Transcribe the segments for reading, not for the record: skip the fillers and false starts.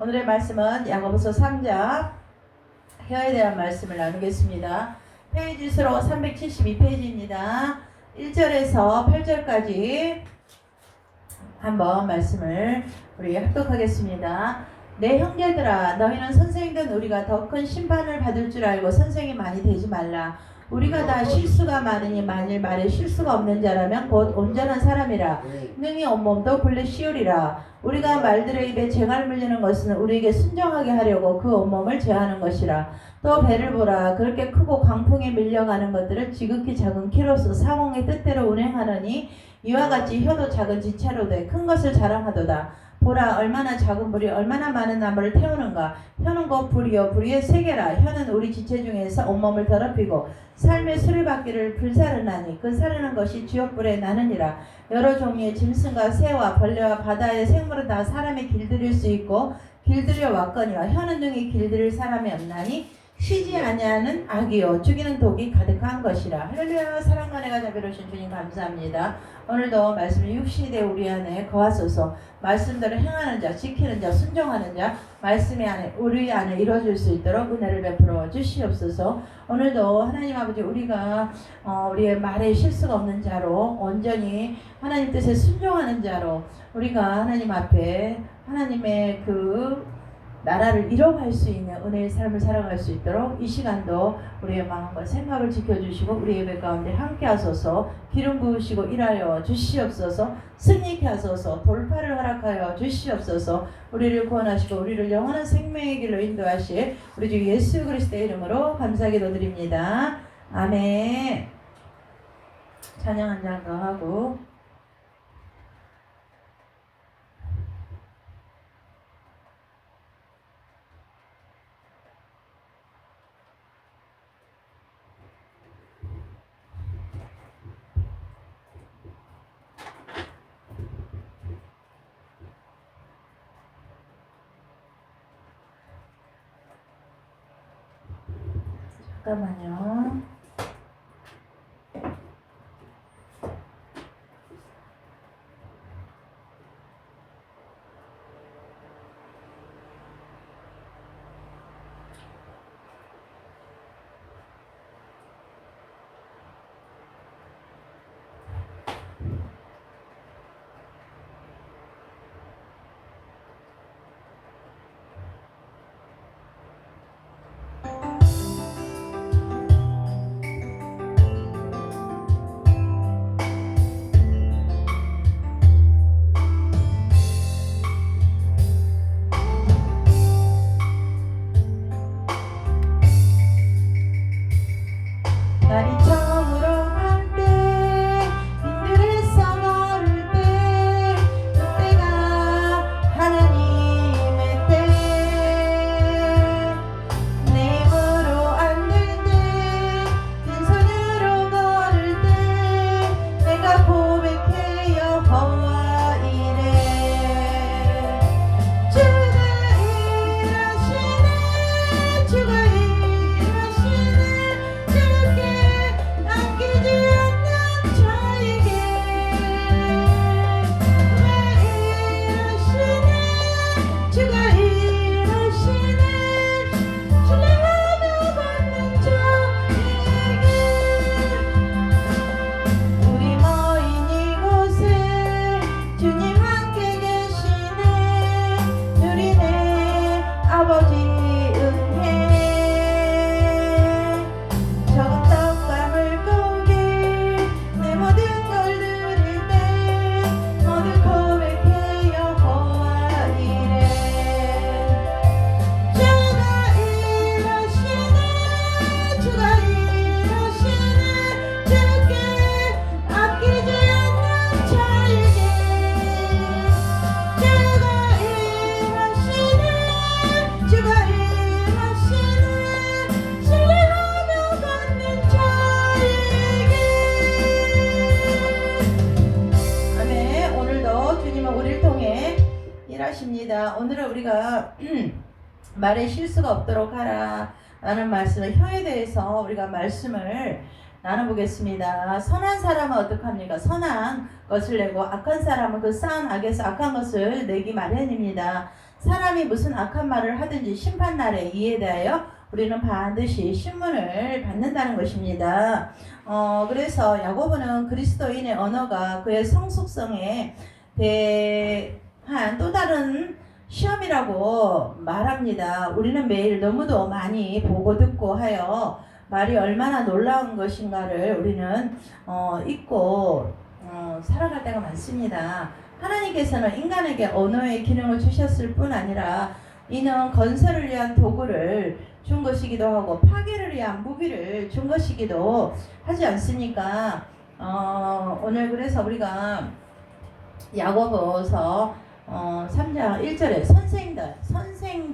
오늘의 말씀은 야고보서 3장 혀에 대한 말씀을 나누겠습니다. 페이지 수로 372페이지입니다. 1절에서 8절까지 한번 말씀을 우리 합독하겠습니다. 내 형제들아, 너희는 선생된 우리가 더 큰 심판을 받을 줄 알고 선생이 많이 되지 말라. 우리가 다 실수가 많으니 만일 말에 실수가 없는 자라면 곧 온전한 사람이라 능히 온몸도 굴레 씌우리라. 우리가 말들의 입에 쟁알 물리는 것은 우리에게 순종하게 하려고 그 온몸을 제하는 것이라. 또 배를 보라. 그렇게 크고 광풍에 밀려가는 것들을 지극히 작은 키로서 사공의 뜻대로 운행하느니 이와 같이 혀도 작은 지체로 돼 큰 것을 자랑하도다. 보라, 얼마나 작은 불이 얼마나 많은 나무를 태우는가. 혀는 곧 불이요 불의의 세계라. 혀는 우리 지체 중에서 온몸을 더럽히고 삶의 수리바퀴를 불사르나니 그 사르는 것이 지옥불에 나느니라. 여러 종류의 짐승과 새와 벌레와 바다의 생물은 다 사람이 길들일 수 있고 길들여 왔거니와 혀는 능히 길들일 사람이 없나니 쉬지 아니하는 악이요 죽이는 독이 가득한 것이라. 할렐루야. 사랑과 내가 자비로우신 주님 감사합니다. 오늘도 말씀이 육신이 되어 우리 안에 거하소서. 말씀대로 행하는 자, 지키는 자, 순종하는 자, 말씀이 안에 우리 안에 이루어질 수 있도록 은혜를 베풀어 주시옵소서. 오늘도 하나님 아버지 우리가 우리의 말에 실수가 없는 자로 온전히 하나님 뜻에 순종하는 자로 우리가 하나님 앞에 하나님의 그 나라를 이뤄갈 수 있는 은혜의 삶을 살아갈 수 있도록 이 시간도 우리의 마음과 생각을 지켜주시고 우리 예배 가운데 함께 하소서. 기름 부으시고 일하여 주시옵소서. 승리케 하소서. 돌파를 허락하여 주시옵소서. 우리를 구원하시고 우리를 영원한 생명의 길로 인도하실 우리 주 예수 그리스도의 이름으로 감사기도 드립니다. 아멘. 찬양 한 장 더 하고 잠깐만요. 날이 처음으로 갈 때 빈들에서 걸을 때 그때가 하나님의 때 내 힘으로 안 될 때 빈손으로 걸을 때 내가 고백해 여호와 이래. 주가 일하시네 주가 일하십니다. 오늘은 우리가 말에 실수가 없도록 하라 라는 말씀을 혀에 대해서 우리가 말씀을 나눠보겠습니다. 선한 사람은 어떡합니까? 선한 것을 내고 악한 사람은 그 쌓은 악에서 악한 것을 내기 마련입니다. 사람이 무슨 악한 말을 하든지 심판날에 이에 대하여 우리는 반드시 신문을 받는다는 것입니다. 그래서 야고보는 그리스도인의 언어가 그의 성숙성에 대한 또 다른 시험이라고 말합니다. 우리는 매일 너무도 많이 보고 듣고 하여 말이 얼마나 놀라운 것인가를 우리는 잊고 살아갈 때가 많습니다. 하나님께서는 인간에게 언어의 기능을 주셨을 뿐 아니라 이는 건설을 위한 도구를 준 것이기도 하고 파괴를 위한 무기를 준 것이기도 하지 않습니까? 오늘 그래서 우리가 야고보서 3장 1절에 선생된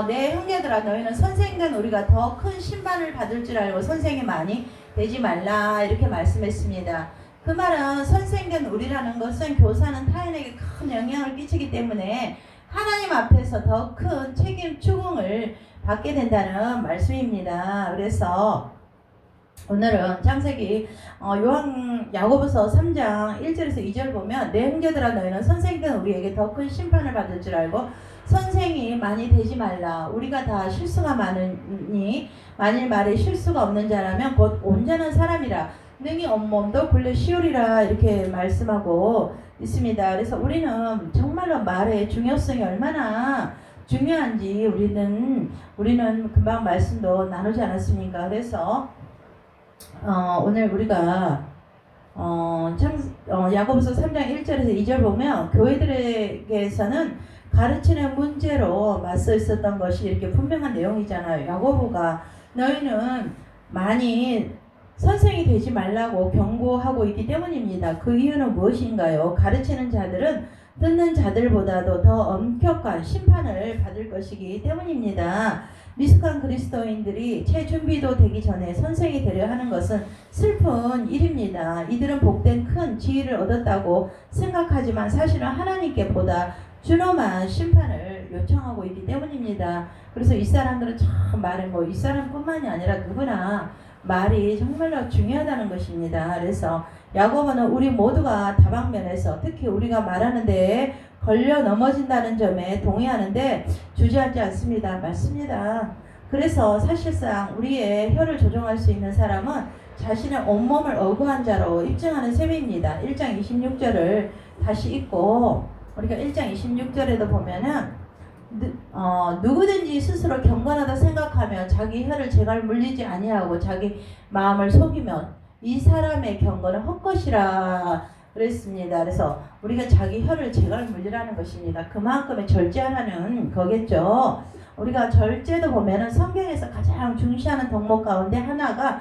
내 형제들아 너희는 선생된 우리가 더 큰 심판을 받을 줄 알고 선생이 많이 되지 말라 이렇게 말씀했습니다. 그 말은 선생된 우리라는 것은 교사는 타인에게 큰 영향을 끼치기 때문에 하나님 앞에서 더 큰 책임 추궁을 받게 된다는 말씀입니다. 그래서 오늘은 창세기 야고보서 3장 1절에서 2절 보면 내 형제들아 너희는 선생된 우리에게 더 큰 심판을 받을 줄 알고 선생이 많이 되지 말라. 우리가 다 실수가 많으니 만일 말에 실수가 없는 자라면 곧 온전한 사람이라 능히 온몸도 굴려 씌우리라 이렇게 말씀하고 있습니다. 그래서 우리는 정말로 말의 중요성이 얼마나 중요한지 우리는 금방 말씀도 나누지 않았습니까? 그래서 오늘 우리가 야고보서 3장 1절에서 2절 보면 교회들에게서는 가르치는 문제로 맞서 있었던 것이 이렇게 분명한 내용이잖아요. 야고보가 너희는 많이 선생이 되지 말라고 경고하고 있기 때문입니다. 그 이유는 무엇인가요? 가르치는 자들은 듣는 자들보다도 더 엄격한 심판을 받을 것이기 때문입니다. 미숙한 그리스도인들이 채 준비도 되기 전에 선생이 되려 하는 것은 슬픈 일입니다. 이들은 복된 큰 지위를 얻었다고 생각하지만 사실은 하나님께 보다 준엄한 심판을 요청하고 있기 때문입니다. 그래서 이 사람들은 참 말을 이 사람뿐만이 아니라 누구나 말이 정말로 중요하다는 것입니다. 그래서 야고보는 우리 모두가 다방면에서 특히 우리가 말하는 데에 걸려 넘어진다는 점에 동의하는데 주저하지 않습니다. 맞습니다. 그래서 사실상 우리의 혀를 조종할 수 있는 사람은 자신의 온몸을 어구한 자로 입증하는 셈입니다. 1장 26절을 다시 읽고 우리가 1장 26절에도 보면은 누구든지 스스로 경건하다 생각하며 자기 혀를 제갈 물리지 아니하고 자기 마음을 속이면 이 사람의 경건은 헛것이라 그랬습니다. 그래서 우리가 자기 혀를 제갈 물리라는 것입니다. 그만큼의 절제하라는 거겠죠. 우리가 절제도 보면은 성경에서 가장 중시하는 덕목 가운데 하나가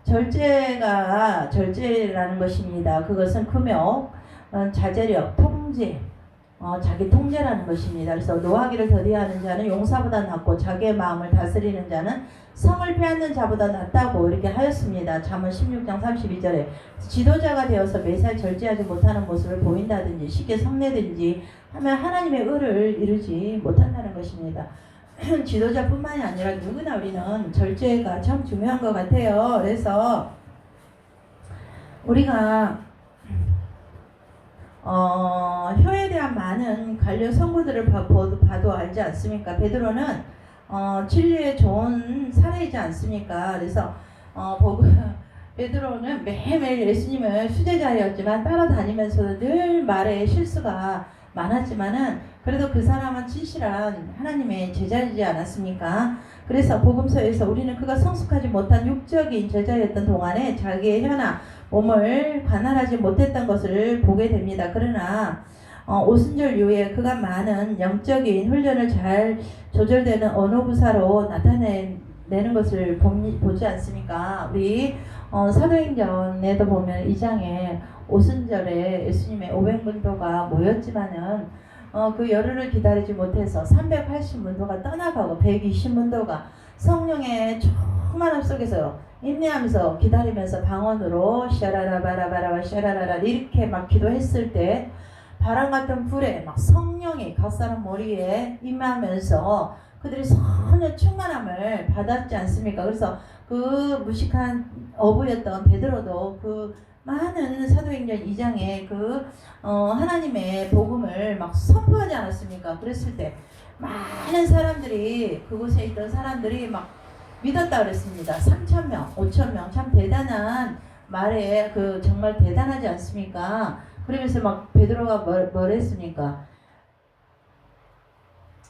절제라는 것입니다. 그것은 금욕, 자제력, 통제, 자기 통제라는 것입니다. 그래서 노하기를 더디하는 자는 용사보다 낫고 자기의 마음을 다스리는 자는 성을 빼앗는 자보다 낫다고 이렇게 하였습니다. 잠언 16장 32절에 지도자가 되어서 매사에 절제하지 못하는 모습을 보인다든지 쉽게 성내든지 하면 하나님의 의를 이루지 못한다는 것입니다. 지도자뿐만이 아니라 누구나 우리는 절제가 참 중요한 것 같아요. 그래서 우리가 혀에 대한 많은 관련 성구들을 봐도 알지 않습니까? 베드로는 진리의 좋은 사례이지 않습니까? 그래서 베드로는 매일매일 예수님을 수제자였지만 따라다니면서도 늘 말에 실수가 많았지만은 그래도 그 사람은 진실한 하나님의 제자이지 않았습니까? 그래서 복음서에서 우리는 그가 성숙하지 못한 육적인 제자였던 동안에 자기의 혀나 몸을 관할하지 못했던 것을 보게 됩니다. 그러나 오순절 이후에 그가 많은 영적인 훈련을 잘 조절되는 언어부사로 나타내는 것을 보지 않습니까? 우리 사도행전에도 보면 2장에 오순절에 예수님의 500문도가 모였지만은 그 열흘을 기다리지 못해서 380문도가 떠나가고 120문도가 성령의 충만함 속에서 인내하면서 기다리면서 방언으로 샤라라바라바라바 샤라라라 이렇게 막 기도했을 때 바람 같은 불에 막 성령이 각 사람 머리에 임하면서 그들이 선의 충만함을 받았지 않습니까? 그래서 그 무식한 어부였던 베드로도 그 많은 사도행전 2장에 하나님의 복음을 막 선포하지 않았습니까? 그랬을 때 많은 사람들이, 그곳에 있던 사람들이 막 믿었다 그랬습니다. 3,000명, 5,000명, 참 대단한 말에 정말 대단하지 않습니까? 그러면서 막 베드로가 뭘 했습니까?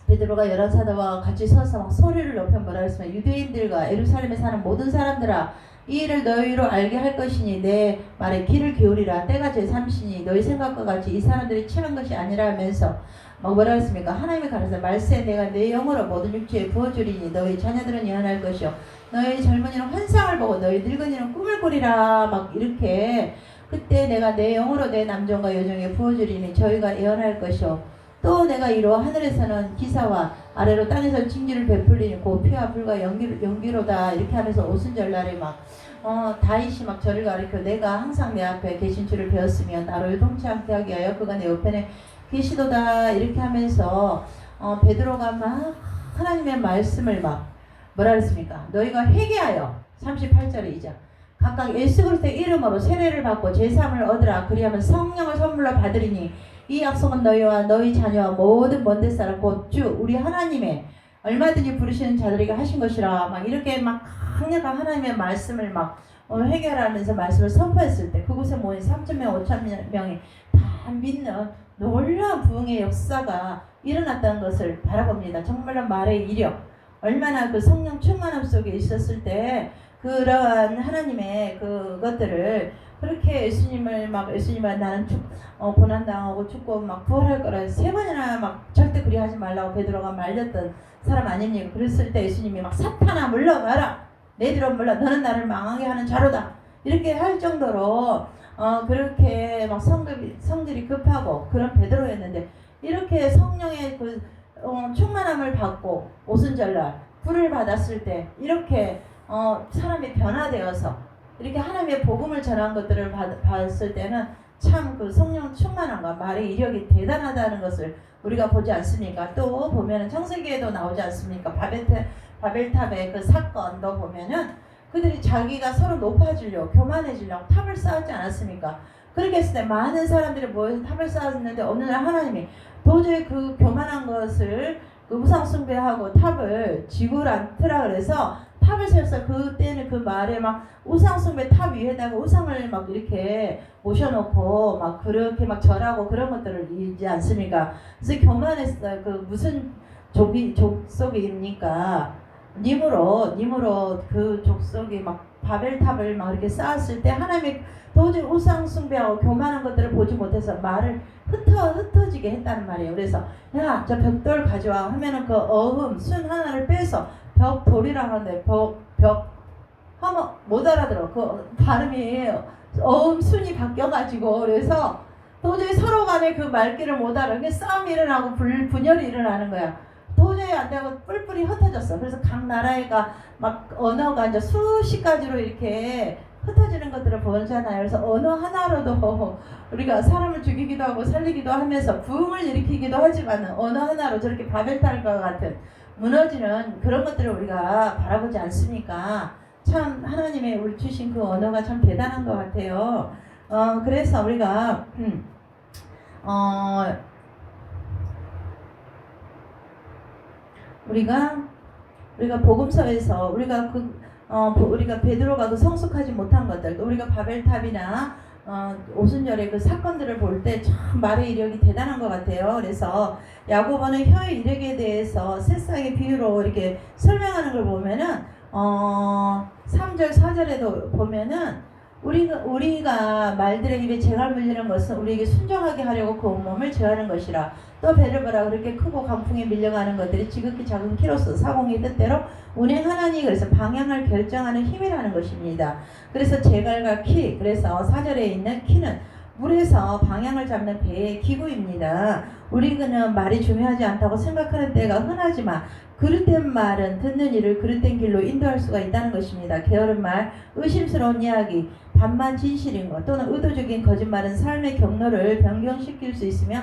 베드로가 11사도와 같이 서서 막 소리를 높여 뭐라 했으면, 유대인들과 예루살렘에 사는 모든 사람들아, 이 일을 너희로 알게 할 것이니 내 말에 귀를 기울이라. 때가 제3시니 너희 생각과 같이 이 사람들이 취한 것이 아니라 하면서 막 뭐라 했습니까? 하나님이 가라사 말세 내가 내 영으로 모든 육체에 부어주리니 너희 자녀들은 예언할 것이요 너희 젊은이는 환상을 보고 너희 늙은이는 꿈을 꾸리라. 막 이렇게, 그때 내가 내 영으로 내 남종과 여종에 부어주리니 저희가 예언할 것이요 또 내가 이로 하늘에서는 기사와 아래로 땅에서 징조를 베풀리니 곧 피와 불과 연기로다. 이렇게 하면서 오순절날에 막 다윗이 막 저를 가리켜 내가 항상 내 앞에 계신 줄을 배웠으며 나로 요동치 않게 하기 위하여 그가 내 옆에는 계시도다. 이렇게 하면서 베드로가 막 하나님의 말씀을 막 뭐라 그랬습니까? 너희가 회개하여 38절에 이제 각각 예수 그리스도의 이름으로 세례를 받고 제사함을 얻으라. 그리하면 성령을 선물로 받으리니 이 약속은 너희와 너희 자녀와 모든 먼 데 사람 곧 주 우리 하나님의 얼마든지 부르시는 자들에게 하신 것이라. 막 이렇게 막 강력한 하나님의 말씀을 막 회개하면서 말씀을 선포했을 때 그곳에 모인 3,000명, 5,000명이 다 믿는 놀라운 부흥의 역사가 일어났다는 것을 바라봅니다. 정말로 말의 이력, 얼마나 그 성령 충만함 속에 있었을 때 그러한 하나님의 그것들을 그렇게 예수님을 나는 고난당하고 죽고 막 부활할 거라 3번이나 막 절대 그리하지 말라고 베드로가 말렸던 사람 아닙니까? 그랬을 때 예수님이 막 사탄아 물러가라. 내들어 물러 너는 나를 망하게 하는 자로다. 이렇게 할 정도로 그렇게 막 성질이 급하고 그런 베드로였는데 이렇게 성령의 충만함을 받고 오순절날 불을 받았을 때 이렇게 사람이 변화되어서 이렇게 하나님의 복음을 전한 것들을 봤을 때는 참 그 성령 충만함과 말의 이력이 대단하다는 것을 우리가 보지 않습니까? 또 보면은 창세기에도 나오지 않습니까? 바벨탑의 그 사건도 보면은 그들이 자기가 서로 높아지려고 교만해지려고 탑을 쌓았지 않았습니까? 그렇게 했을 때 많은 사람들이 모여서 탑을 쌓았는데 어느 날 하나님이 도저히 그 교만한 것을 그 우상 숭배하고 탑을 지구를 않더라 그래서 탑을 세웠어요. 그때는 그 말에 막 우상숭배 탑 위에다가 우상을 막 이렇게 모셔놓고 막 그렇게 막 절하고 그런 것들을 있지 않습니까? 그래서 교만했어요. 그 무슨 족속입니까? 님으로 그 족속이 막 바벨탑을 막 이렇게 쌓았을 때 하나님이 도저히 우상숭배하고 교만한 것들을 보지 못해서 말을 흩어지게 했다는 말이에요. 그래서 야, 저 벽돌 가져와 하면은 그 순 하나를 빼서 벽돌이라고 하는데 하면 못 알아들어. 그 발음이 순이 바뀌어가지고 그래서 도저히 서로 간에 그 말귀를 못 알아. 그게 싸움이 일어나고 분열이 일어나는 거야. 도저히 안 되고 뿔뿔이 흩어졌어. 그래서 각 나라가 막 언어가 이제 수십 가지로 이렇게 흩어지는 것들을 보잖아요. 그래서 언어 하나로도 우리가 사람을 죽이기도 하고 살리기도 하면서 부흥을 일으키기도 하지만 언어 하나로 저렇게 바벨탑과 같은 무너지는 그런 것들을 우리가 바라보지 않습니까? 참 하나님의 우리 주신 그 언어가 참 대단한 것 같아요. 그래서 우리가 우리가 복음서에서 우리가 베드로가 그 성숙하지 못한 것들, 우리가 바벨탑이나 오순절의 그 사건들을 볼 때 참 말의 이력이 대단한 것 같아요. 그래서 야고보는 혀의 이력에 대해서 새싹의 비유로 이렇게 설명하는 걸 보면은 3절 4절에도 보면은 우리가 말들의 입에 재갈 물리는 것은 우리에게 순종하게 하려고 그 온몸을 제하는 것이라. 또 배를 보라. 그렇게 크고 강풍에 밀려가는 것들이 지극히 작은 키로서 사공의 뜻대로 운행하나니. 그래서 방향을 결정하는 힘이라는 것입니다. 그래서 재갈과 키, 그래서 4절에 있는 키는 물에서 방향을 잡는 배의 기구입니다. 우리는 말이 중요하지 않다고 생각하는 때가 흔하지만 그릇된 말은 듣는 이를 그릇된 길로 인도할 수가 있다는 것입니다. 게으른 말, 의심스러운 이야기, 반만 진실인 것 또는 의도적인 거짓말은 삶의 경로를 변경시킬 수 있으며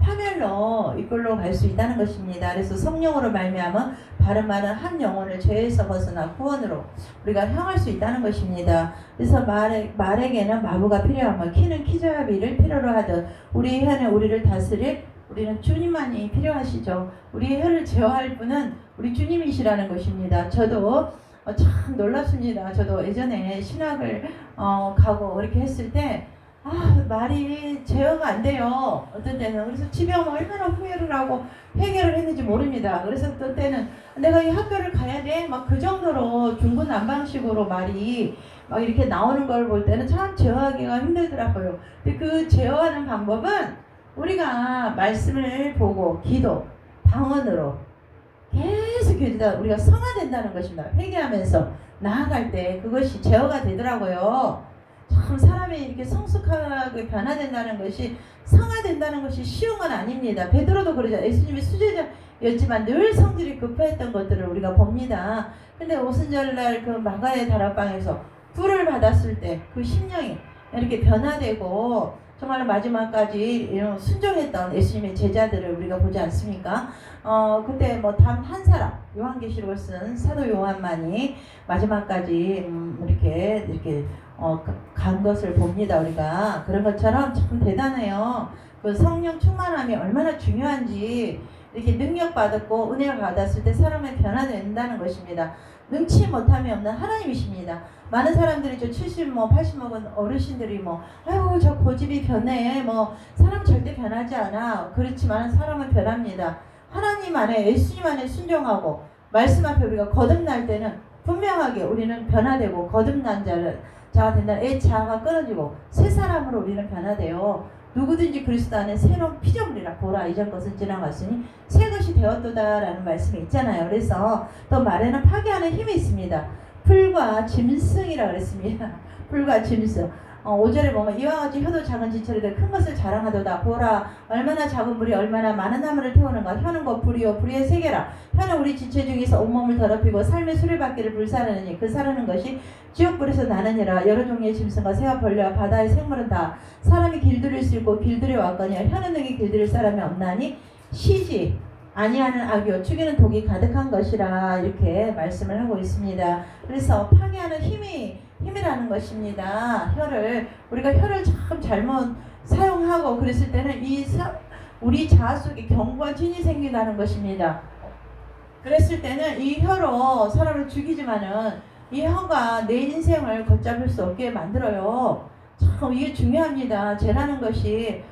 파멸로 이끌러 갈 수 있다는 것입니다. 그래서 성령으로 말미암아 바른 말은 한 영혼을 죄에서 벗어나 구원으로 우리가 향할 수 있다는 것입니다. 그래서 말에게는 마부가 필요하며 키는 키자비를 필요로 하듯 우리 혀는 우리를 다스릴 우리는 주님만이 필요하시죠. 우리의 혀를 제어할 분은 우리 주님이시라는 것입니다. 저도 참 놀랍습니다. 저도 예전에 신학을 가고 이렇게 했을 때 말이 제어가 안 돼요. 어떤 때는. 그래서 집에 오면 얼마나 후회를 하고 해결을 했는지 모릅니다. 그래서 어떤 때는 내가 이 학교를 가야 돼? 막 그 정도로 중구난방식으로 말이 막 이렇게 나오는 걸 볼 때는 참 제어하기가 힘들더라고요. 근데 그 제어하는 방법은 우리가 말씀을 보고 기도, 방언으로 계속 기도하다 우리가 성화된다는 것입니다. 회개하면서 나아갈 때 그것이 제어가 되더라고요. 참 사람이 이렇게 성숙하게 변화된다는 것이 성화된다는 것이 쉬운 건 아닙니다. 베드로도 그러죠. 예수님이 수제자였지만 늘 성질이 급했던 것들을 우리가 봅니다. 근데 오순절날 그 마가의 다락방에서 불을 받았을 때 그 심령이 이렇게 변화되고 정말 마지막까지 순종했던 예수님의 제자들을 우리가 보지 않습니까? 그때 뭐 단 한 사람, 요한계시록을 쓴 사도 요한만이 마지막까지 이렇게 간 것을 봅니다. 우리가 그런 것처럼 참 대단해요. 그 성령 충만함이 얼마나 중요한지 이렇게 능력 받았고 은혜를 받았을 때 사람의 변화된다는 것입니다. 능치 못함이 없는 하나님이십니다. 많은 사람들이 70, 80 먹은 어르신들이 아이고 저 고집이 변해 사람 절대 변하지 않아. 그렇지만 사람은 변합니다. 하나님 안에 예수님 안에 순종하고 말씀 앞에 우리가 거듭날 때는 분명하게 우리는 변화되고 거듭난 자가 된다. 애 자아가 끊어지고 새 사람으로 우리는 변화돼요. 누구든지 그리스도 안에 새로운 피조물이라 보라 이전 것은 지나갔으니 새 것이 되었도다 라는 말씀이 있잖아요. 그래서 또 말에는 파괴하는 힘이 있습니다. 풀과 짐승이라 그랬습니다. 풀과 짐승. 5절에 보면 이와 같이 혀도 작은 지체로되 큰 것을 자랑하도다. 보라 얼마나 작은 불이 얼마나 많은 나무를 태우는가. 혀는 곧 불이요 불의 세계라. 혀는 우리 지체 중에서 온몸을 더럽히고 삶의 수레바퀴를 불사르느니 그 사르는 것이 지옥불에서 나느니라. 여러 종류의 짐승과 새와 벌레와 바다의 생물은 다 사람이 길들일 수 있고 길들여 왔거니와 혀는 능히 길들일 사람이 없나니 쉬지 아니하는 악이요 죽이는 독이 가득한 것이라 이렇게 말씀을 하고 있습니다. 그래서 파괴하는 힘이라는 것입니다. 우리가 혀를 참 잘못 사용하고 그랬을 때는 우리 자아 속에 경고와 진이 생긴다는 것입니다. 그랬을 때는 이 혀로 사람을 죽이지만은 이 혀가 내 인생을 걷잡을 수 없게 만들어요. 참 이게 중요합니다. 죄라는 것이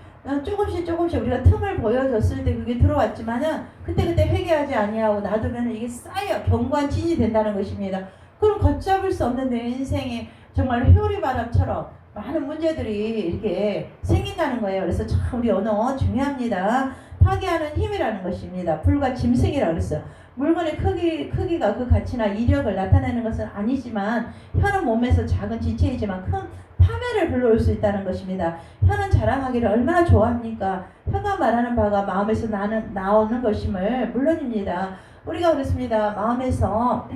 조금씩 우리가 틈을 보여줬을 때 그게 들어왔지만은 그때 회개하지 아니하고 놔두면 이게 쌓여 견고한 진이 된다는 것입니다. 그럼 걷잡을 수 없는 내 인생에 정말 회오리 바람처럼 많은 문제들이 이렇게 생긴다는 거예요. 그래서 참 우리 언어 중요합니다. 파괴하는 힘이라는 것입니다. 불과 짐승이라고 그랬어요. 물건의 크기가 그 가치나 이력을 나타내는 것은 아니지만 혀는 몸에서 작은 지체이지만 큰 파멸을 불러올 수 있다는 것입니다. 혀는 자랑하기를 얼마나 좋아합니까? 혀가 말하는 바가 마음에서 나오는 것임을 물론입니다. 우리가 그렇습니다. 마음에서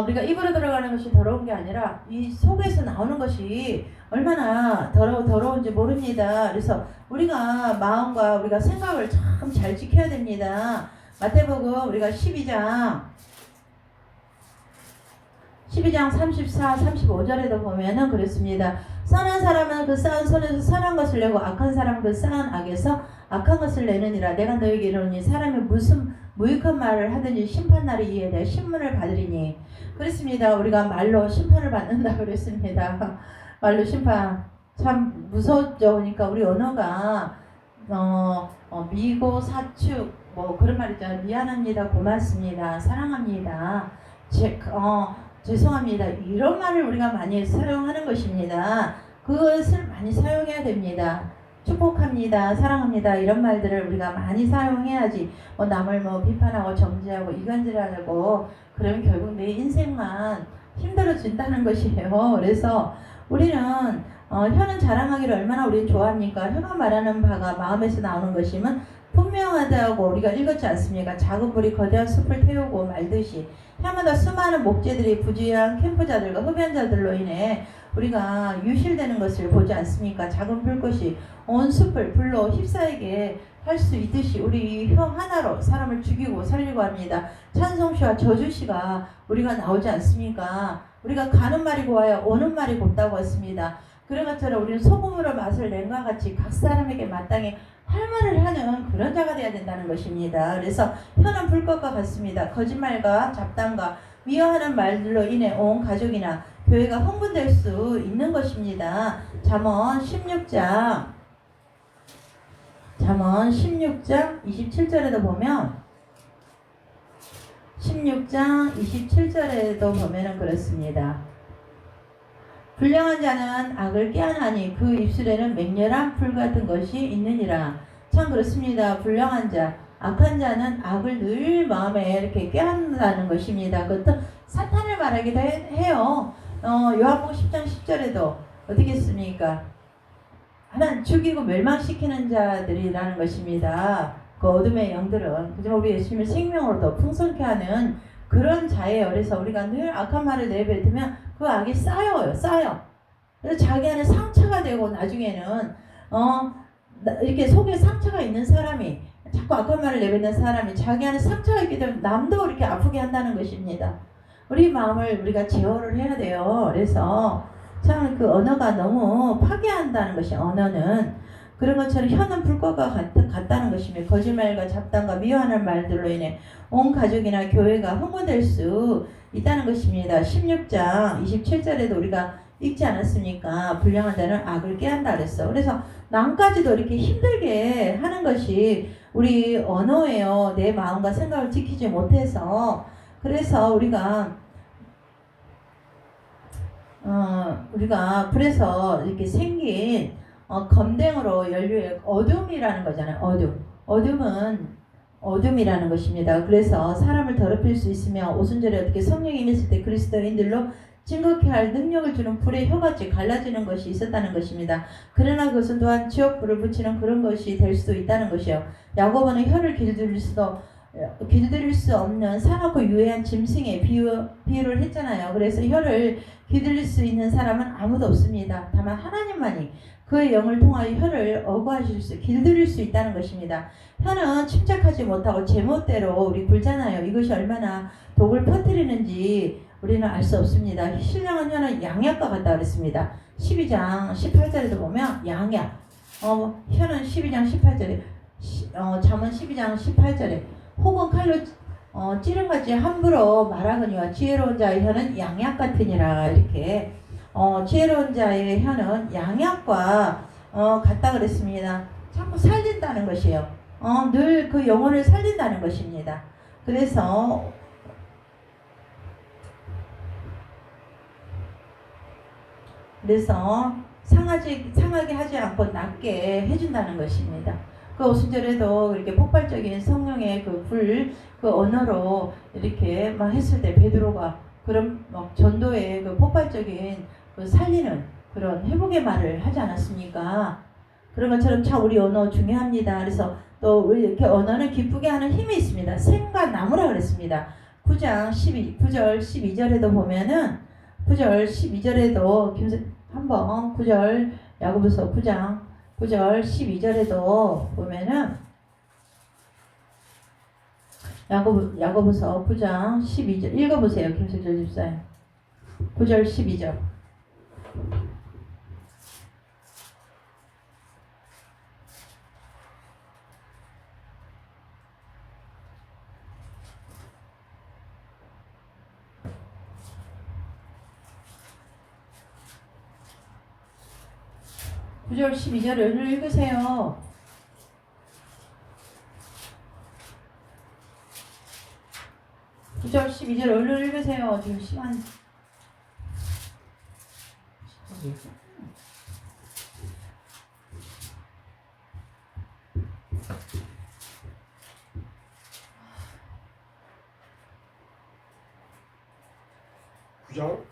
우리가 입으로 들어가는 것이 더러운 게 아니라 이 속에서 나오는 것이 얼마나 더러운지 모릅니다. 그래서 우리가 마음과 우리가 생각을 참 잘 지켜야 됩니다. 마태복음 우리가 12장 34, 35절에도 보면은 그렇습니다. 선한 사람은 그 쌓은 선에서 선한 것을 내고 악한 사람은 그 쌓은 악에서 악한 것을 내느니라. 내가 너에게 이르노니 사람이 무슨 무익한 말을 하든지 심판날에 이에 대해 신문을 받으리니. 그렇습니다. 우리가 말로 심판을 받는다 그랬습니다. 말로 심판 참 무서웠죠. 그러니까 우리 언어가 미고 사축 그런 말 있잖아요. 미안합니다, 고맙습니다, 사랑합니다, 죄송합니다. 이런 말을 우리가 많이 사용하는 것입니다. 그것을 많이 사용해야 됩니다. 축복합니다, 사랑합니다 이런 말들을 우리가 많이 사용해야지 남을 비판하고 정죄하고 이간질하고 그러면 결국 내 인생만 힘들어진다는 것이에요. 그래서 우리는 혀는 자랑하기를 얼마나 우리는 좋아합니까? 혀가 말하는 바가 마음에서 나오는 것이면 분명하다고 우리가 읽었지 않습니까? 작은 불이 거대한 숲을 태우고 말듯이 혀마다 수많은 목재들이 부주의한 캠프자들과 흡연자들로 인해 우리가 유실되는 것을 보지 않습니까? 작은 불꽃이 온 숲을 불로 휩싸이게 할 수 있듯이 우리 혀 하나로 사람을 죽이고 살리고 합니다. 찬송시와 저주시가 우리가 나오지 않습니까? 우리가 가는 말이 고와야 오는 말이 곱다고 했습니다. 그런 것처럼 우리는 소금으로 맛을 낸과 같이 각 사람에게 마땅히 할 말을 하는 그런 자가 되어야 된다는 것입니다. 그래서 혀는 불꽃과 같습니다. 거짓말과 잡담과 미워하는 말들로 인해 온 가족이나 교회가 흥분될 수 있는 것입니다. 잠언 16장 27절에도 보면 16장 27절에도 보면은 그렇습니다. 불량한 자는 악을 꾀하나니 그 입술에는 맹렬한 불 같은 것이 있느니라. 참 그렇습니다. 불량한 자, 악한 자는 악을 늘 마음에 이렇게 꾀한다는 것입니다. 그것도 사탄을 말하기도 해요. 요한복음 10장 10절에도 어떻게 했습니까? 하나님 죽이고 멸망시키는 자들이라는 것입니다. 그 어둠의 영들은 그지만 우리 예수님을 생명으로 더 풍성케 하는 그런 자예요. 그래서 우리가 늘 악한 말을 내뱉으면 그 악이 쌓여요. 그래서 자기 안에 상처가 되고 나중에는 이렇게 속에 상처가 있는 사람이 자꾸 악한 말을 내뱉는 사람이 자기 안에 상처가 있게 되면 남도 이렇게 아프게 한다는 것입니다. 우리 마음을 우리가 제어를 해야 돼요. 그래서 참 그 언어가 너무 파괴한다는 것이 언어는 그런 것처럼 혀는 불꽃과 같다는 것입니다. 거짓말과 잡담과 미워하는 말들로 인해 온 가족이나 교회가 흥분될 수 있다는 것입니다. 16장 27절에도 우리가 읽지 않았습니까? 불량한 자는 악을 꾀한다 그랬어. 그래서 남까지도 이렇게 힘들게 하는 것이 우리 언어예요. 내 마음과 생각을 지키지 못해서. 그래서 우리가 불에서 이렇게 생긴 검댕으로 연료의 어둠이라는 거잖아요. 어둠이라는 것입니다. 그래서 사람을 더럽힐 수 있으며 오순절에 어떻게 성령이 임했을 때 그리스도인들로 증거케 할 능력을 주는 불의 혀같이 갈라지는 것이 있었다는 것입니다. 그러나 그것은 또한 지옥불을 붙이는 그런 것이 될 수도 있다는 것이요. 야고보는 혀를 길들일 수 없는 사납고 유해한 짐승의 비유를 했잖아요. 그래서 혀를 길들일 수 있는 사람은 아무도 없습니다. 다만 하나님만이 그의 영을 통하여 혀를 길들일 수 있다는 것입니다. 혀는 침착하지 못하고 제멋대로 우리 굴잖아요. 이것이 얼마나 독을 퍼뜨리는지 우리는 알 수 없습니다. 신령한 혀는 양약과 같다 그랬습니다. 12장 18절에도 보면 양약. 혀는 12장 18절에 잠언 12장 18절에 혹은 칼로 찌른같이 함부로 말하거니와 지혜로운 자의 혀는 양약 같으니라. 이렇게 지혜로운 자의 혀는 양약과 같다 그랬습니다. 자꾸 살린다는 것이에요. 늘 그 영혼을 살린다는 것입니다. 그래서 상하게 하지 않고 낮게 해준다는 것입니다. 그 오순절에도 이렇게 폭발적인 성령의 그 언어로 이렇게 막 했을 때 베드로가 그런 전도의 그 폭발적인 그 살리는 그런 회복의 말을 하지 않았습니까? 그런 것처럼 참 우리 언어 중요합니다. 그래서 또 우리 이렇게 언어는 기쁘게 하는 힘이 있습니다. 샘과 나무라 그랬습니다. 9절 12절에도 보면은 9절 12절에도 한번 9절 야고보서 9장 9절 12절에도 보면은 야고보서 9장 12절 읽어보세요. 김석철 집사님. 9절 12절. (9절) 12절을 읽으세요. (9절) 12절 얼른 읽으세요. 지금 시간 (9장)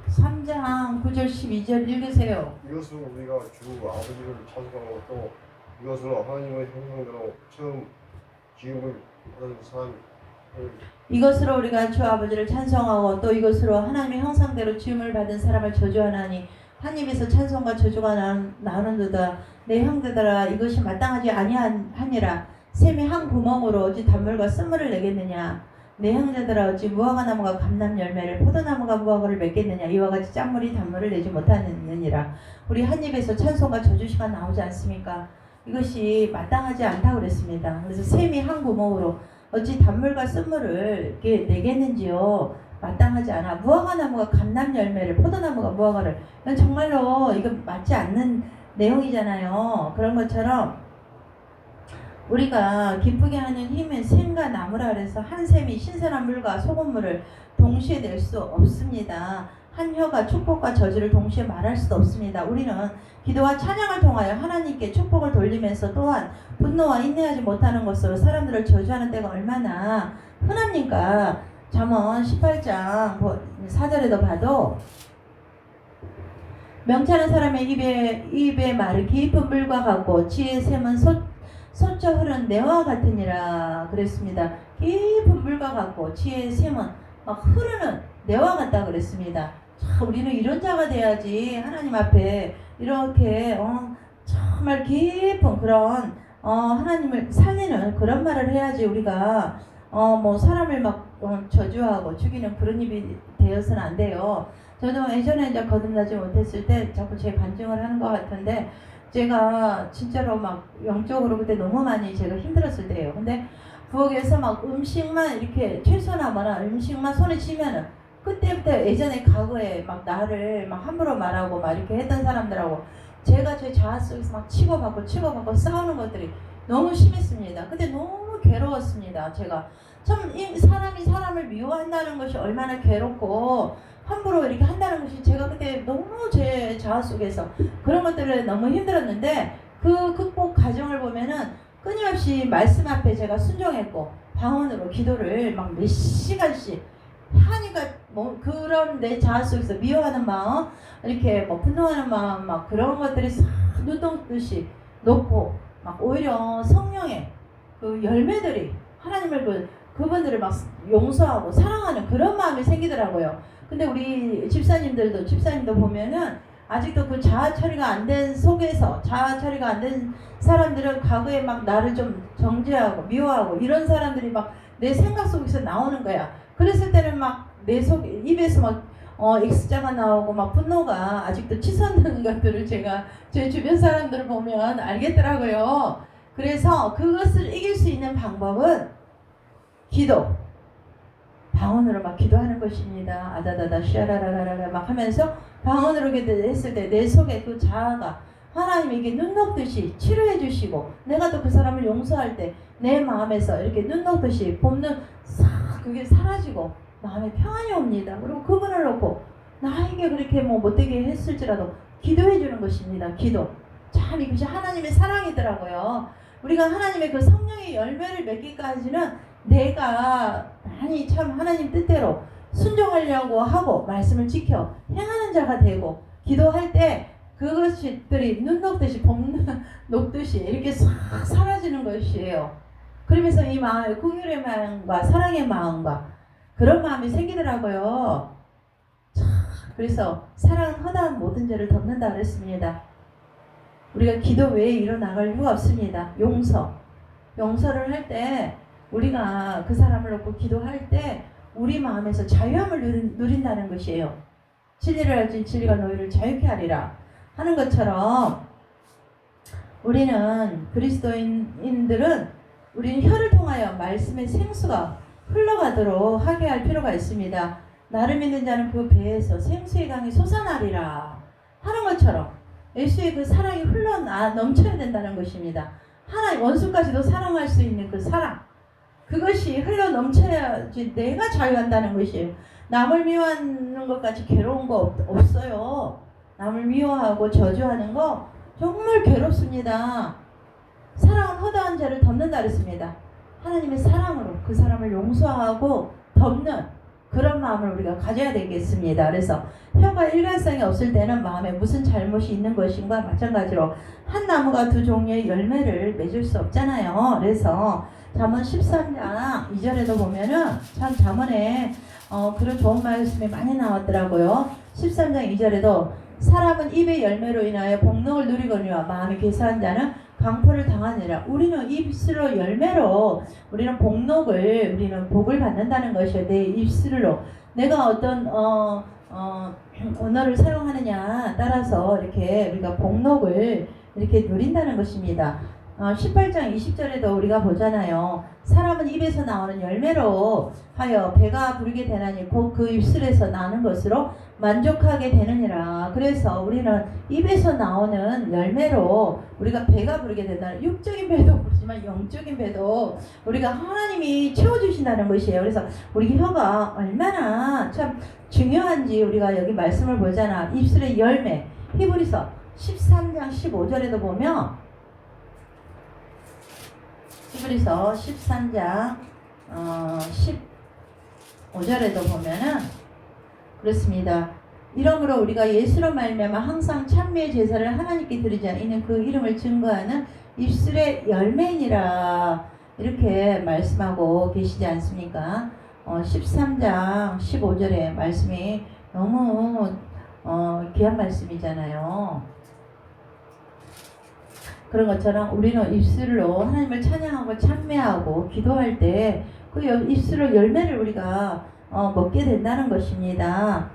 3장 9절 12절 읽으세요. 이것은 우리가 주 아버지를 찬송하고 또 이것은 하나님의 형상대로 처음 지음을 받은 사람 이것으로 우리가 주 아버지를 찬송하고 또 이것으로 하나님의 형상대로 지음을 받은 사람을 저주하나니 한 입에서 찬송과 저주가 나오는도다. 내 형제들아 이것이 마땅하지 아니하니라. 샘이 한 구멍으로 어찌 단물과 쓴물을 내겠느냐. 내 형제들아 어찌 무화과 나무가 감람 열매를 포도나무가 무화과를 맺겠느냐. 이와 같이 짠물이 단물을 내지 못하느니라. 우리 한 입에서 찬송과 저주시가 나오지 않습니까? 이것이 마땅하지 않다고 그랬습니다. 그래서 샘이 한 구멍으로 어찌 단물과 쓴물을 이렇게 내겠는지요. 마땅하지 않아. 무화과 나무가 감람 열매를 포도나무가 무화과를, 이건 정말로 이거 맞지 않는 내용이잖아요. 그런 것처럼 우리가 기쁘게 하는 힘은 샘과 나무라 그래서 한 샘이 신선한 물과 소금물을 동시에 낼 수 없습니다. 한 혀가 축복과 저주를 동시에 말할 수도 없습니다. 우리는 기도와 찬양을 통하여 하나님께 축복을 돌리면서 또한 분노와 인내하지 못하는 것으로 사람들을 저주하는 때가 얼마나 흔합니까? 잠언 18장 4절에도 봐도 명철한 사람의 입에 말이 깊은 물과 같고 지혜의 샘은 솟쳐 흐른 내와 같으니라 그랬습니다. 깊은 물과 같고 지혜의 샘은 막 흐르는 내와 같다 그랬습니다. 참 우리는 이런 자가 돼야지 하나님 앞에 이렇게 정말 깊은 그런 하나님을 살리는 그런 말을 해야지 우리가 뭐 사람을 막 저주하고 죽이는 그런 입이 되어서는 안 돼요. 저도 예전에 이제 거듭나지 못했을 때 자꾸 제 간증을 하는 것 같은데 제가 진짜로 막 영적으로 그때 너무 많이 제가 힘들었을 때예요. 근데 부엌에서 막 음식만 이렇게 채소나거나 음식만 손에 쥐면은 그때부터 예전에 과거에 막 나를 막 함부로 말하고 막 이렇게 했던 사람들하고 제가 제 자아 속에서 막 치고받고 싸우는 것들이 너무 심했습니다. 근데 너무 괴로웠습니다. 제가 참 이 사람이 사람을 미워한다는 것이 얼마나 괴롭고 함부로 이렇게 한다는 것이 제가 그때 너무 제 자아 속에서 그런 것들을 너무 힘들었는데 그 극복 과정을 보면은 끊임없이 말씀 앞에 제가 순종했고 방언으로 기도를 막 몇 시간씩 하니까 뭐 그런 내 자아 속에서 미워하는 마음 이렇게 뭐 분노하는 마음 막 그런 것들이 싹 눈동듯이 높고 막 오히려 성령의 그 열매들이 하나님을 그분들을 막 용서하고 사랑하는 그런 마음이 생기더라고요. 근데 우리 집사님도 보면은 아직도 그 자아 처리가 안 된 속에서 자아 처리가 안 된 사람들은 과거에 막 나를 좀 정죄하고 미워하고 이런 사람들이 막 내 생각 속에서 나오는 거야. 그랬을 때는 막 내 속에 입에서 막 X자가 나오고 막 분노가 아직도 치솟는 것들을 제가 제 주변 사람들을 보면 알겠더라고요. 그래서 그것을 이길 수 있는 방법은 기도, 방언으로 막 기도하는 것입니다. 아다다다 시아라라라라 막 하면서 방언으로 기도했을 때 내 속에 그 자아가 하나님에게 눈 녹듯이 치료해 주시고 내가 또 그 사람을 용서할 때 내 마음에서 이렇게 눈 녹듯이 봄눈 싹 그게 사라지고 마음에 평안이 옵니다. 그리고 그분을 놓고 나에게 그렇게 뭐 못되게 했을지라도 기도해 주는 것입니다. 기도. 참 이것이 하나님의 사랑이더라고요. 우리가 하나님의 그 성령의 열매를 맺기까지는 내가 많이 참 하나님 뜻대로 순종하려고 하고 말씀을 지켜 행하는 자가 되고 기도할 때 그것들이 눈 녹듯이 봄 녹듯이 이렇게 싹 사라지는 것이에요. 그러면서 이 마음의 긍휼의 마음과 사랑의 마음과 그런 마음이 생기더라고요. 참 그래서 사랑은 허다한 모든 죄를 덮는다 그랬습니다. 우리가 기도 외에 일어나갈 이유가 없습니다. 용서를 할 때 우리가 그 사람을 놓고 기도할 때 우리 마음에서 자유함을 누린다는 것이에요. 진리를 알지 진리가 너희를 자유케 하리라 하는 것처럼 우리는 그리스도인들은 우리는 혀를 통하여 말씀의 생수가 흘러가도록 하게 할 필요가 있습니다. 나를 믿는 자는 그 배에서 생수의 강이 솟아나리라 하는 것처럼 예수의 그 사랑이 넘쳐야 된다는 것입니다. 하나님 원수까지도 사랑할 수 있는 그 사랑 그것이 흘러 넘쳐야지 내가 자유한다는 것이에요. 남을 미워하는 것까지 괴로운 거 없어요. 남을 미워하고 저주하는 거 정말 괴롭습니다. 사랑은 허다한 죄를 덮는다 그랬습니다. 하나님의 사랑으로 그 사람을 용서하고 덮는 그런 마음을 우리가 가져야 되겠습니다. 그래서 혀가 일관성이 없을 때는 마음에 무슨 잘못이 있는 것인가 마찬가지로 한 나무가 두 종류의 열매를 맺을 수 없잖아요. 그래서 잠언 13장 2절에도 보면은 참 잠언에 그런 좋은 말씀이 많이 나왔더라고요. 13장 2절에도 사람은 입의 열매로 인하여 복록을 누리거니와 마음이 괴사한 자는 강포를 당하니라. 우리는 입술로 열매로 우리는 복록을 우리는 복을 받는다는 것이요. 내 입술로 내가 어떤 언어를 사용하느냐 따라서 이렇게 우리가 복록을 이렇게 누린다는 것입니다. 18장 20절에도 우리가 보잖아요. 사람은 입에서 나오는 열매로 하여 배가 부르게 되나니 곧 그 입술에서 나는 것으로 만족하게 되느니라. 그래서 우리는 입에서 나오는 열매로 우리가 배가 부르게 된다. 육적인 배도 부르지만 영적인 배도 우리가 하나님이 채워주신다는 것이에요. 그래서 우리 혀가 얼마나 참 중요한지 우리가 여기 말씀을 보잖아. 입술의 열매. 히브리서 13장 15절에도 보면 히브리서 13장 15절에도 보면은 그렇습니다. 이러므로 우리가 예수로 말미암아 항상 찬미의 제사를 하나님께 드리자. 이는 그 이름을 증거하는 입술의 열매니라. 이렇게 말씀하고 계시지 않습니까? 13장 15절의 말씀이 너무 귀한 말씀이잖아요. 그런 것처럼 우리는 입술로 하나님을 찬양하고 찬미하고 기도할 때 그 입술로 열매를 우리가 먹게 된다는 것입니다.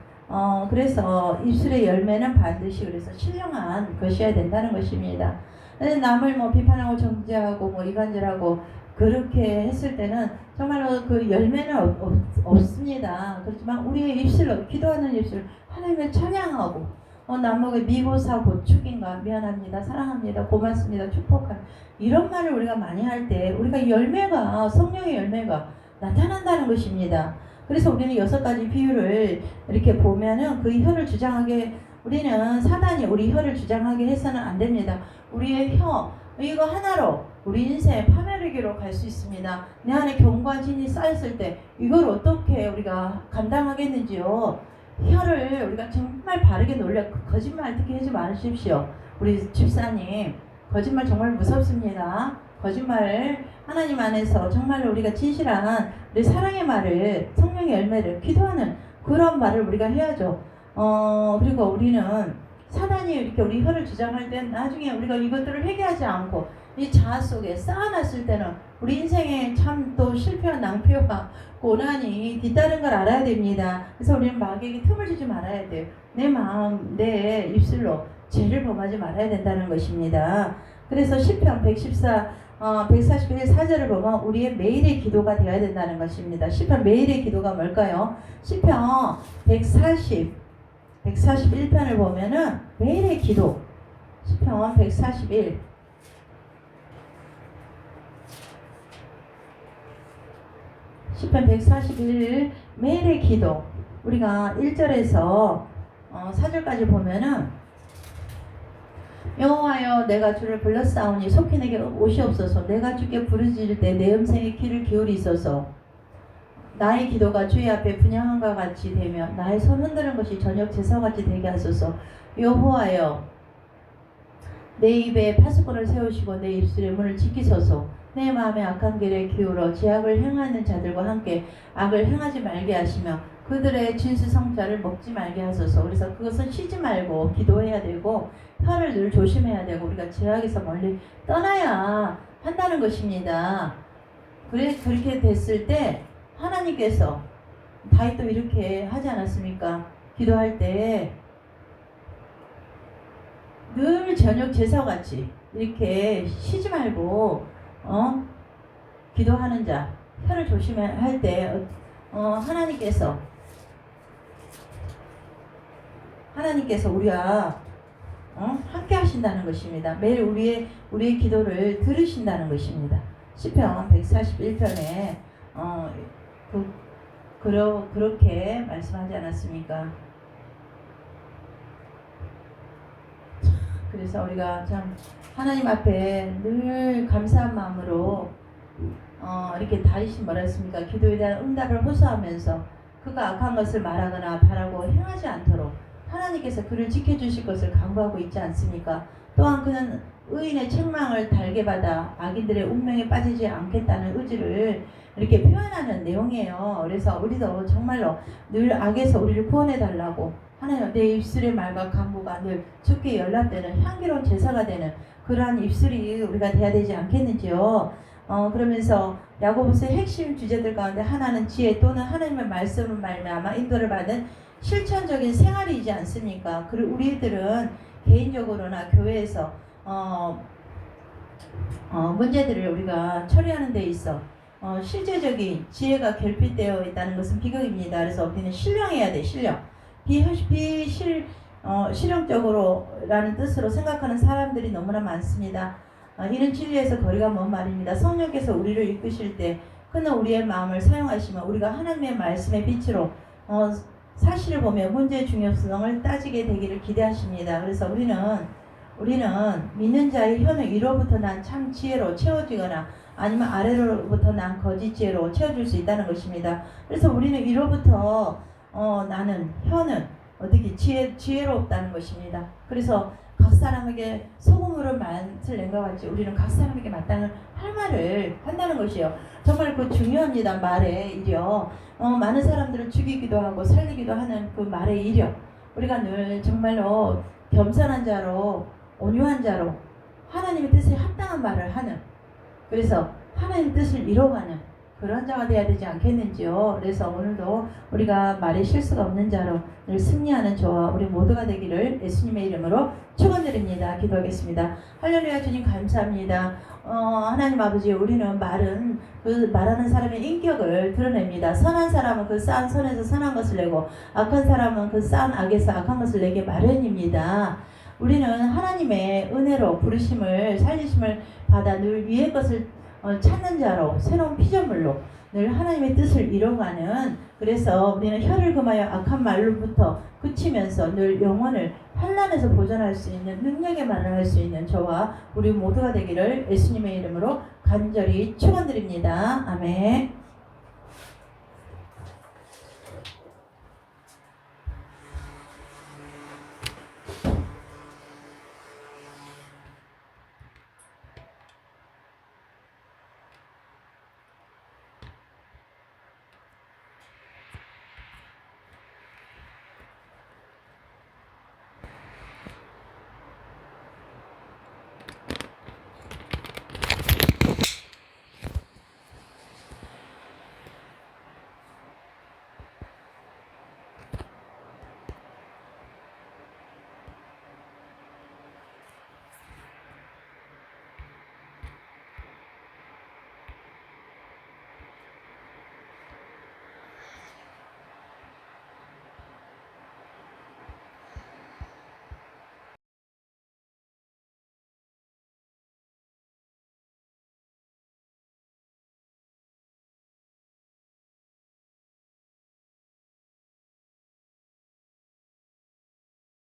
그래서 입술의 열매는 반드시 그래서 신령한 것이어야 된다는 것입니다. 남을 비판하고 정죄하고 이간질하고 그렇게 했을 때는 정말로 그 열매는 없습니다. 그렇지만 우리의 입술로 기도하는 입술 하나님을 찬양하고 남목의 미고사 고축인가 미안합니다 사랑합니다 고맙습니다 축복한 이런 말을 우리가 많이 할 때 우리가 열매가 성령의 열매가 나타난다는 것입니다. 그래서 우리는 6가지 비유를 이렇게 보면은 그 혀를 주장하게 우리는 사단이 우리 혀를 주장하게 해서는 안 됩니다. 우리의 혀 이거 하나로 우리 인생 파멸의 갈 수 있습니다. 내 안에 경과 진이 쌓였을 때 이걸 어떻게 우리가 감당하겠는지요. 혀를 우리가 정말 바르게 놀려 거짓말 특히 하지 마십시오. 우리 집사님 거짓말 정말 무섭습니다. 거짓말을 하나님 안에서 정말로 우리가 진실한 우리 사랑의 말을 성령의 열매를 기도하는 그런 말을 우리가 해야죠. 그리고 우리는 사단이 이렇게 우리 혀를 주장할 때 나중에 우리가 이것들을 회개하지 않고 이 자아 속에 쌓아놨을 때는 우리 인생에 참 또 실패와 낭패와 고난이 뒤따른 걸 알아야 됩니다. 그래서 우리는 마귀에게 틈을 주지 말아야 돼요. 내 마음, 내 입술로 죄를 범하지 말아야 된다는 것입니다. 그래서 시편 141 4절을 보면 우리의 매일의 기도가 되어야 된다는 것입니다. 시편 매일의 기도가 뭘까요? 시편 141편을 보면은 매일의 기도 시편 141 시편 141 매일의 기도 우리가 1절에서 4절까지 보면은 여호와여 내가 주를 불렀사오니 속히 내게 오시옵소서. 내가 주께 부르짖을 때 내 음성에 귀를 기울이소서. 나의 기도가 주의 앞에 분향함과 같이 되며 나의 손 흔드는 것이 저녁 제사같이 되게 하소서. 여호와여 내 입에 파수꾼을 세우시고 내 입술의 문을 지키소서. 내 마음에 악한 길에 기울어 죄악을 행하는 자들과 함께 악을 행하지 말게 하시며 그들의 진수성자를 먹지 말게 하소서. 그래서 그것은 쉬지 말고 기도해야 되고 혀를 늘 조심해야 되고 우리가 죄악에서 멀리 떠나야 한다는 것입니다. 그렇게 됐을 때 하나님께서 다윗도 이렇게 하지 않았습니까? 기도할 때 늘 저녁 제사같이 이렇게 쉬지 말고 기도하는 자 혀를 조심해야 할 때 하나님께서 우리와 함께 하신다는 것입니다. 매일 우리의 기도를 들으신다는 것입니다. 시편 141편에 그렇게 말씀하지 않았습니까? 그래서 우리가 참 하나님 앞에 늘 감사한 마음으로 이렇게 다윗이 뭐라 했습니까? 기도에 대한 응답을 호소하면서 그가 악한 것을 말하거나 바라고 행하지 않도록 하나님께서 그를 지켜주실 것을 간구하고 있지 않습니까? 또한 그는 의인의 책망을 달게 받아 악인들의 운명에 빠지지 않겠다는 의지를 이렇게 표현하는 내용이에요. 그래서 우리도 정말로 늘 악에서 우리를 구원해 달라고 하나님, 내 입술의 말과 간구가 늘 주께 연락되는 향기로운 제사가 되는 그러한 입술이 우리가 돼야 되지 않겠는지요. 그러면서 야고보서의 핵심 주제들 가운데 하나는 지혜 또는 하나님의 말씀을 말미암아 인도를 받은 실천적인 생활이지 않습니까? 그리고 우리들은 개인적으로나 교회에서 문제들을 우리가 처리하는 데 있어 실제적인 지혜가 결핍되어 있다는 것은 비극입니다. 그래서 우리는 신령해야 돼. 신령. 실용적으로라는 뜻으로 생각하는 사람들이 너무나 많습니다. 이는 진리에서 거리가 먼 말입니다. 성령께서 우리를 이끄실 때 그는 우리의 마음을 사용하시면 우리가 하나님의 말씀의 빛으로 사실을 보며 문제의 중요성을 따지게 되기를 기대하십니다. 그래서 우리는 믿는 자의 혀는 위로부터 난 참 지혜로 채워지거나 아니면 아래로부터 난 거짓 지혜로 채워줄 수 있다는 것입니다. 그래서 우리는 위로부터 나는 혀는 어떻게 지혜롭다는 것입니다. 그래서 각 사람에게 소금으로 맛을 낸 것 같이 우리는 각 사람에게 마땅한 할 말을 한다는 것이요. 정말 그 중요합니다. 말의 일이요. 많은 사람들을 죽이기도 하고 살리기도 하는 그 말의 일이요. 우리가 늘 정말로 겸손한 자로 온유한 자로 하나님의 뜻에 합당한 말을 하는, 그래서 하나님의 뜻을 이뤄가는 그런 자가 되어야 되지 않겠는지요. 그래서 오늘도 우리가 말에 실수가 없는 자로 늘 승리하는 저와 우리 모두가 되기를 예수님의 이름으로 축원드립니다. 기도하겠습니다. 할렐루야. 주님 감사합니다. 하나님 아버지, 우리는 말은 그 말하는 사람의 인격을 드러냅니다. 선한 사람은 그 쌓은 선에서 선한 것을 내고 악한 사람은 그 쌓은 악에서 악한 것을 내게 마련입니다. 우리는 하나님의 은혜로 부르심을 살리심을 받아 늘 위의 것을 찾는 자로 새로운 피조물로 늘 하나님의 뜻을 이뤄가는, 그래서 우리는 혀를 금하여 악한 말로부터 그치면서 늘 영혼을 환난에서 보존할 수 있는 능력의 말을 할 수 있는 저와 우리 모두가 되기를 예수님의 이름으로 간절히 축원드립니다. 아멘.